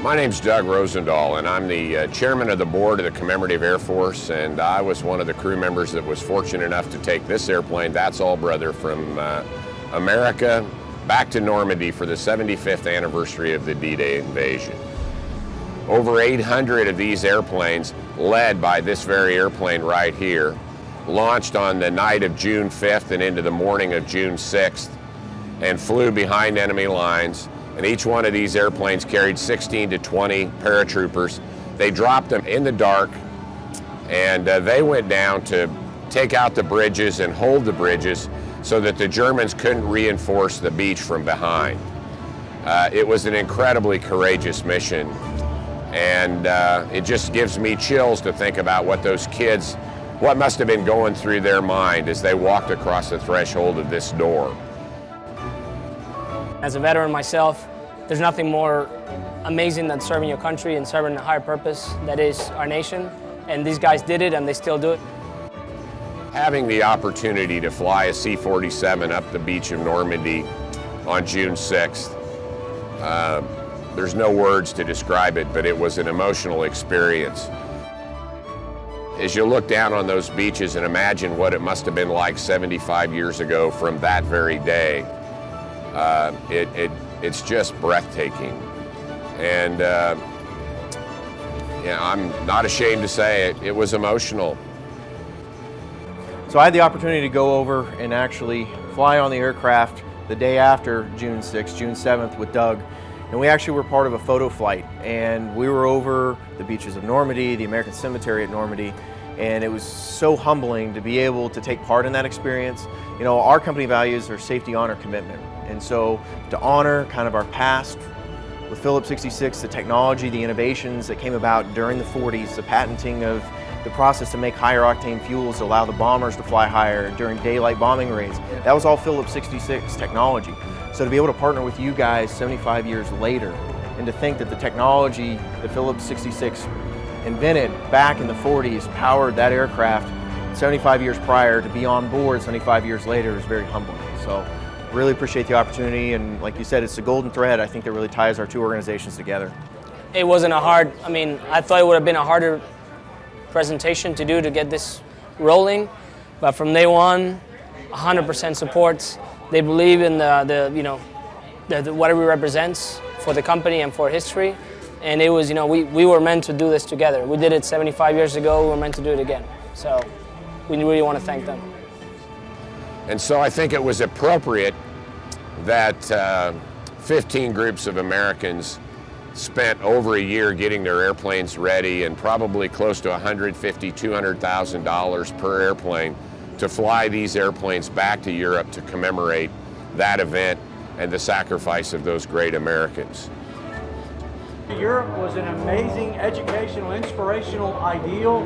My name's Doug Rosendahl, and I'm the chairman of the board of the Commemorative Air Force, and I was one of the crew members that was fortunate enough to take this airplane, That's All Brother, from America back to Normandy for the 75th anniversary of the D-Day invasion. Over 800 of these airplanes, led by this very airplane right here, launched on the night of June 5th and into the morning of June 6th, and flew behind enemy lines. And each one of these airplanes carried 16 to 20 paratroopers. They dropped them in the dark, and they went down to take out the bridges and hold the bridges so that the Germans couldn't reinforce the beach from behind. It was an incredibly courageous mission, and it just gives me chills to think about what those kids, what must have been going through their mind as they walked across the threshold of this door. As a veteran myself, there's nothing more amazing than serving your country and serving a higher purpose that is our nation. And these guys did it, and they still do it. Having the opportunity to fly a C-47 up the beach of Normandy on June 6th, there's no words to describe it, but it was an emotional experience. As you look down on those beaches and imagine what it must have been like 75 years ago from that very day, it's just breathtaking. And yeah, I'm not ashamed to say it was emotional. So I had the opportunity to go over and actually fly on the aircraft the day after June 6th, June 7th with Doug. And we actually were part of a photo flight. And we were over the beaches of Normandy, the American Cemetery at Normandy. And it was so humbling to be able to take part in that experience. You know, our company values are safety, honor, commitment. And so to honor kind of our past with Phillips 66, the technology, the innovations that came about during the 40s, the patenting of the process to make higher octane fuels to allow the bombers to fly higher during daylight bombing raids. That was all Phillips 66 technology. So to be able to partner with you guys 75 years later, and to think that the technology that Phillips 66 invented back in the 40s powered that aircraft 75 years prior, to be on board 75 years later is very humbling. So really appreciate the opportunity, and like you said, it's the golden thread I think that really ties our two organizations together. It wasn't a hard, I thought it would have been a harder presentation to do to get this rolling, but from day one, 100% supports. They believe in what it represents for the company and for history. And it was, we were meant to do this together. We did it 75 years ago, we were meant to do it again. So we really want to thank them. And so I think it was appropriate that 15 groups of Americans spent over a year getting their airplanes ready, and probably close to $150,000, $200,000 per airplane to fly these airplanes back to Europe to commemorate that event and the sacrifice of those great Americans. Europe was an amazing educational, inspirational ideal.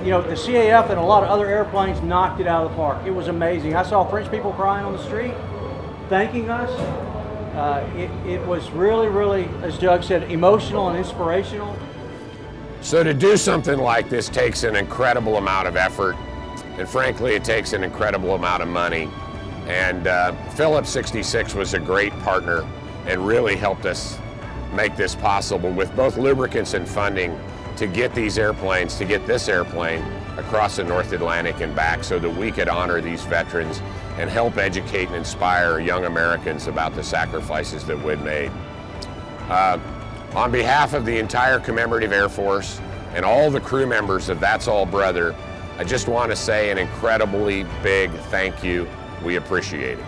You know, the CAF and a lot of other airplanes knocked it out of the park. It was amazing. I saw French people crying on the street, thanking us. It was really, really, as Doug said, emotional and inspirational. So to do something like this takes an incredible amount of effort, and frankly, it takes an incredible amount of money. And Phillips 66 was a great partner and really helped us make this possible with both lubricants and funding to get these airplanes, to get this airplane across the North Atlantic and back, so that we could honor these veterans and help educate and inspire young Americans about the sacrifices that we'd made. On behalf of the entire Commemorative Air Force and all the crew members of That's All Brother, I just want to say an incredibly big thank you. We appreciate it.